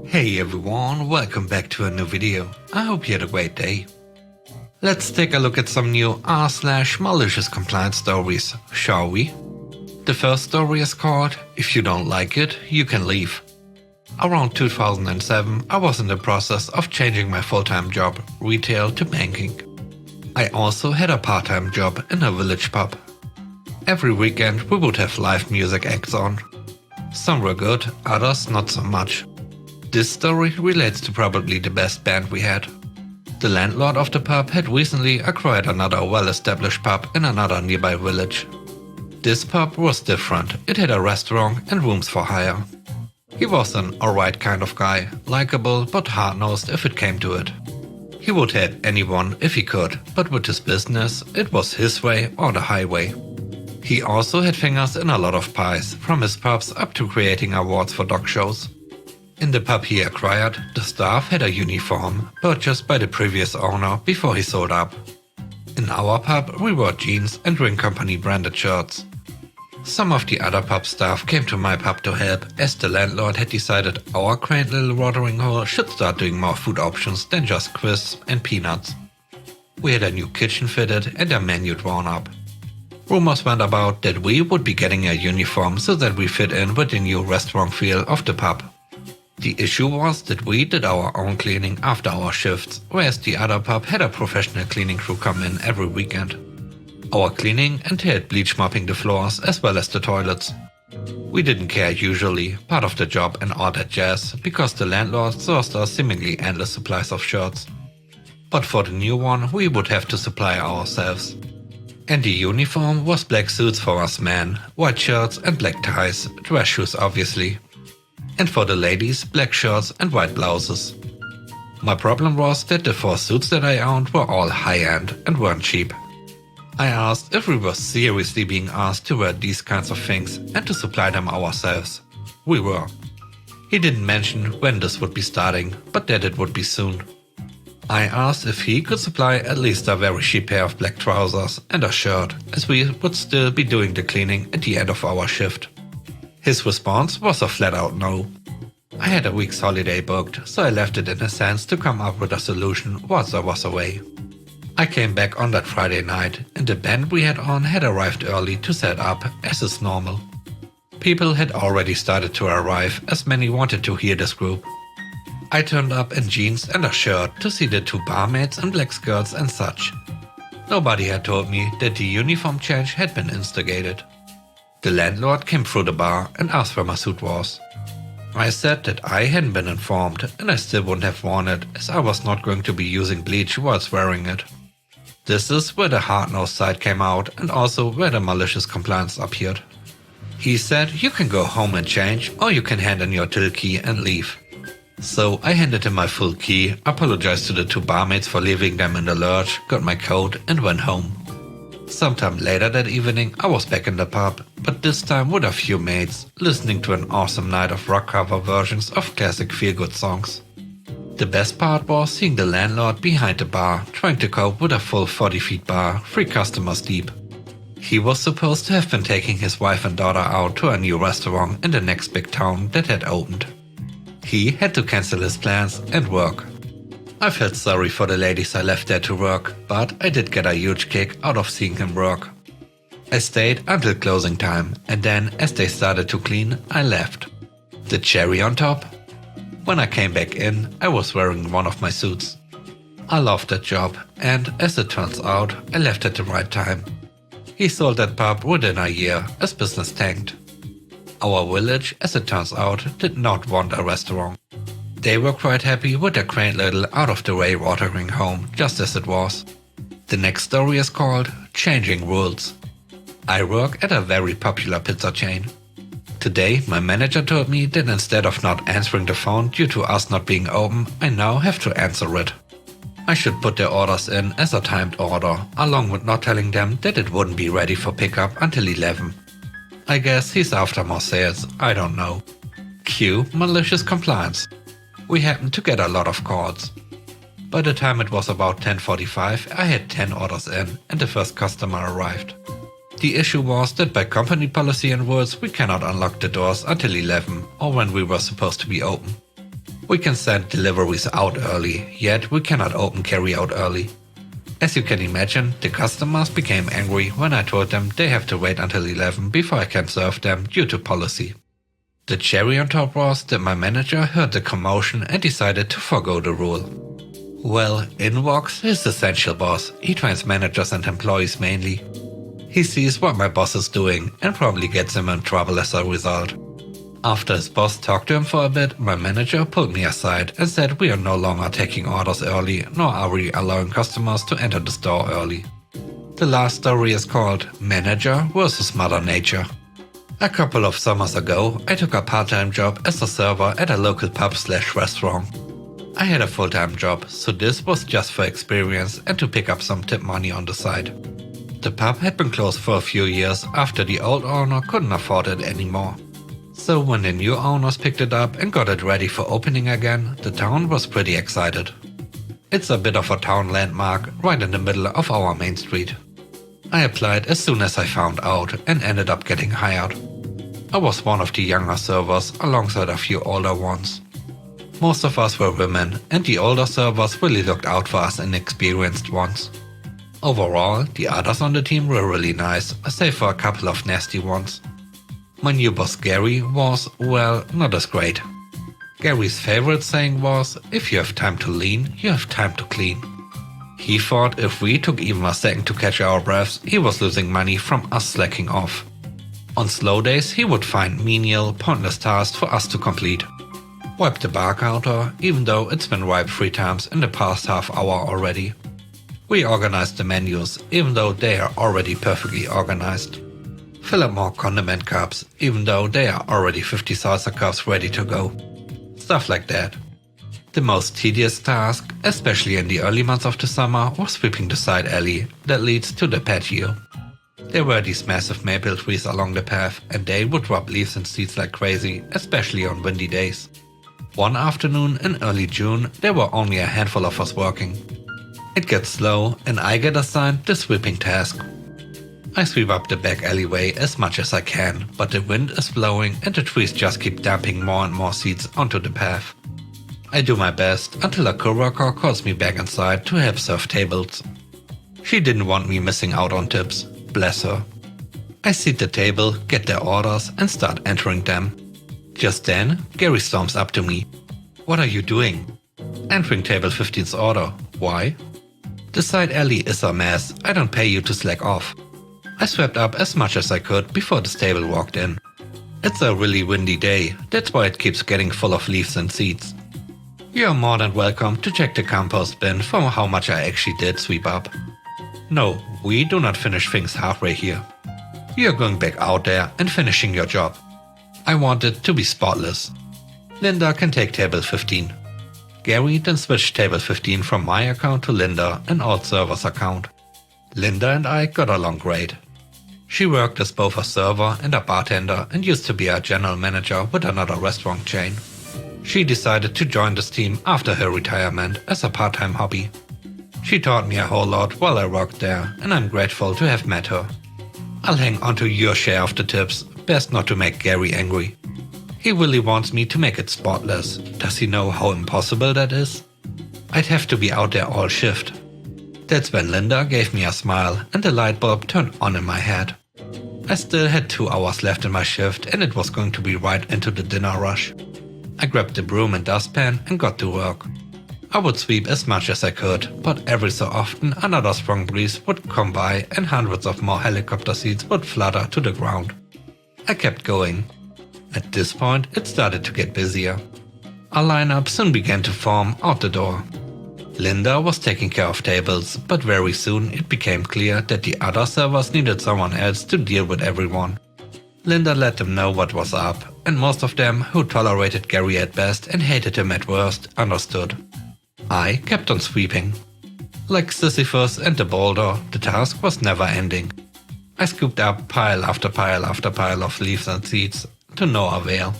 Hey everyone, welcome back to a new video. I hope you had a great day. Let's take a look at some new r/malicious compliance stories, shall we? The first story is called "If you don't like it, you can leave." Around 2007, I was in the process of changing my full-time job, retail, to banking. I also had a part-time job in a village pub. Every weekend we would have live music acts on. Some were good, others not so much. This story relates to probably the best band we had. The landlord of the pub had recently acquired another well-established pub in another nearby village. This pub was different, it had a restaurant and rooms for hire. He was an alright kind of guy, likable but hard-nosed if it came to it. He would help anyone if he could, but with his business, it was his way or the highway. He also had fingers in a lot of pies, from his pubs up to creating awards for dog shows. In the pub he acquired, the staff had a uniform, purchased by the previous owner before he sold up. In our pub we wore jeans and Drink Company branded shirts. Some of the other pub staff came to my pub to help, as the landlord had decided our quaint little watering hole should start doing more food options than just crisps and peanuts. We had a new kitchen fitted and a menu drawn up. Rumors went about that we would be getting a uniform so that we fit in with the new restaurant feel of the pub. The issue was that we did our own cleaning after our shifts, whereas the other pub had a professional cleaning crew come in every weekend. Our cleaning entailed bleach mopping the floors as well as the toilets. We didn't care usually, part of the job and all that jazz, because the landlord sourced us seemingly endless supplies of shirts. But for the new one we would have to supply ourselves. And the uniform was black suits for us men, white shirts and black ties, dress shoes obviously. And for the ladies, black shirts and white blouses. My problem was that the 4 suits that I owned were all high-end and weren't cheap. I asked if we were seriously being asked to wear these kinds of things and to supply them ourselves. We were. He didn't mention when this would be starting, but that it would be soon. I asked if he could supply at least a very cheap pair of black trousers and a shirt, as we would still be doing the cleaning at the end of our shift. His response was a flat-out no. I had a week's holiday booked, so I left it in his hands to come up with a solution whilst I was away. I came back on that Friday night, and the band we had on had arrived early to set up, as is normal. People had already started to arrive, as many wanted to hear this group. I turned up in jeans and a shirt to see the 2 barmaids in black skirts and such. Nobody had told me that the uniform change had been instigated. The landlord came through the bar and asked where my suit was. I said that I hadn't been informed and I still wouldn't have worn it, as I was not going to be using bleach whilst wearing it. This is where the hard-nosed side came out and also where the malicious compliance appeared. He said you can go home and change, or you can hand in your till key and leave. So I handed him my full key, apologized to the 2 barmaids for leaving them in the lurch, got my coat and went home. Sometime later that evening I was back in the pub, but this time with a few mates, listening to an awesome night of rock cover versions of classic feel-good songs. The best part was seeing the landlord behind the bar, trying to cope with a full 40-feet bar, 3 customers deep. He was supposed to have been taking his wife and daughter out to a new restaurant in the next big town that had opened. He had to cancel his plans and work. I felt sorry for the ladies I left there to work, but I did get a huge kick out of seeing him work. I stayed until closing time, and then as they started to clean, I left. The cherry on top? When I came back in, I was wearing one of my suits. I loved that job, and as it turns out, I left at the right time. He sold that pub within a year as business tanked. Our village, as it turns out, did not want a restaurant. They were quite happy with their quaint little out-of-the-way watering home, just as it was. The next story is called Changing Rules. I work at a very popular pizza chain. Today my manager told me that instead of not answering the phone due to us not being open, I now have to answer it. I should put their orders in as a timed order, along with not telling them that it wouldn't be ready for pickup until 11. I guess he's after more sales, I don't know. Cue malicious compliance. We happened to get a lot of calls. By the time it was about 10:45, I had 10 orders in and the first customer arrived. The issue was that by company policy and rules we cannot unlock the doors until 11 or when we were supposed to be open. We can send deliveries out early, yet we cannot open carry-out early. As you can imagine, the customers became angry when I told them they have to wait until 11 before I can serve them due to policy. The cherry on top was that my manager heard the commotion and decided to forgo the rule. Well, in walks his essential boss. He trains managers and employees mainly. He sees what my boss is doing and probably gets him in trouble as a result. After his boss talked to him for a bit, my manager pulled me aside and said we are no longer taking orders early, nor are we allowing customers to enter the store early. The last story is called Manager vs. Mother Nature. A couple of summers ago, I took a part-time job as a server at a local pub/restaurant. I had a full-time job, so this was just for experience and to pick up some tip money on the side. The pub had been closed for a few years after the old owner couldn't afford it anymore. So when the new owners picked it up and got it ready for opening again, the town was pretty excited. It's a bit of a town landmark right in the middle of our main street. I applied as soon as I found out and ended up getting hired. I was one of the younger servers alongside a few older ones. Most of us were women and the older servers really looked out for us inexperienced ones. Overall, the others on the team were really nice, save for a couple of nasty ones. My new boss Gary was, well, not as great. Gary's favorite saying was, if you have time to lean, you have time to clean. He thought if we took even a second to catch our breaths, he was losing money from us slacking off. On slow days, he would find menial, pointless tasks for us to complete. Wipe the bar counter, even though it's been wiped 3 times in the past half hour already. We organized the menus, even though they are already perfectly organized. Fill up more condiment cups, even though they are already 50 salsa cups ready to go. Stuff like that. The most tedious task, especially in the early months of the summer, was sweeping the side alley that leads to the patio. There were these massive maple trees along the path and they would drop leaves and seeds like crazy, especially on windy days. One afternoon in early June, there were only a handful of us working. It gets slow and I get assigned the sweeping task. I sweep up the back alleyway as much as I can, but the wind is blowing and the trees just keep dumping more and more seeds onto the path. I do my best until a coworker calls me back inside to help serve tables. She didn't want me missing out on tips, bless her. I seat the table, get their orders and start entering them. Just then, Gary storms up to me. What are you doing? Entering table 15's order. Why? The side alley is a mess, I don't pay you to slack off. I swept up as much as I could before this table walked in. It's a really windy day, that's why it keeps getting full of leaves and seeds. You are more than welcome to check the compost bin for how much I actually did sweep up. No, we do not finish things halfway here. You are going back out there and finishing your job. I want it to be spotless. Linda can take table 15. Gary then switched table 15 from my account to Linda, an old server's account. Linda and I got along great. She worked as both a server and a bartender and used to be a general manager with another restaurant chain. She decided to join this team after her retirement as a part-time hobby. She taught me a whole lot while I worked there and I'm grateful to have met her. I'll hang on to your share of the tips, best not to make Gary angry. He really wants me to make it spotless. Does he know how impossible that is? I'd have to be out there all shift. That's when Linda gave me a smile and the light bulb turned on in my head. I still had 2 hours left in my shift and it was going to be right into the dinner rush. I grabbed the broom and dustpan and got to work. I would sweep as much as I could, but every so often another strong breeze would come by and hundreds of more helicopter seeds would flutter to the ground. I kept going. At this point it started to get busier. A lineup soon began to form out the door. Linda was taking care of tables, but very soon it became clear that the other servers needed someone else to deal with everyone. Linda let them know what was up, and most of them, who tolerated Gary at best and hated him at worst, understood. I kept on sweeping. Like Sisyphus and the boulder, the task was never ending. I scooped up pile after pile after pile of leaves and seeds, to no avail.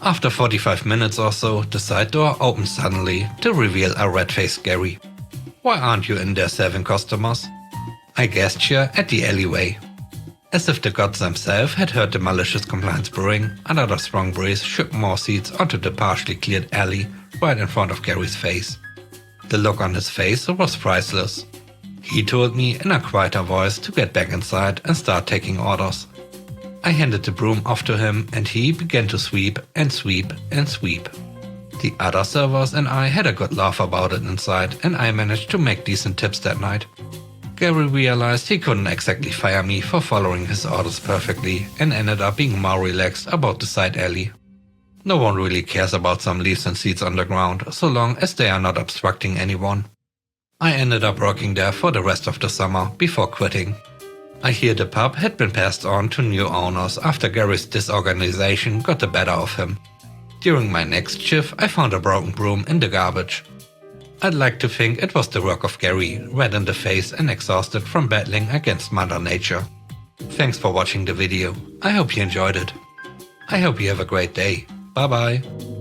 After 45 minutes or so, the side door opened suddenly to reveal a red-faced Gary. Why aren't you in there serving customers? I gesture at the alleyway. As if the gods themselves had heard the malicious compliance brewing, another strong breeze shook more seeds onto the partially cleared alley right in front of Gary's face. The look on his face was priceless. He told me in a quieter voice to get back inside and start taking orders. I handed the broom off to him and he began to sweep and sweep and sweep. The other servers and I had a good laugh about it inside and I managed to make decent tips that night. Gary realized he couldn't exactly fire me for following his orders perfectly and ended up being more relaxed about the side alley. No one really cares about some leaves and seeds on the ground so long as they are not obstructing anyone. I ended up working there for the rest of the summer before quitting. I hear the pub had been passed on to new owners after Gary's disorganization got the better of him. During my next shift I found a broken broom in the garbage. I'd like to think it was the work of Gary, red in the face and exhausted from battling against Mother Nature. Thanks for watching the video. I hope you enjoyed it. I hope you have a great day. Bye bye.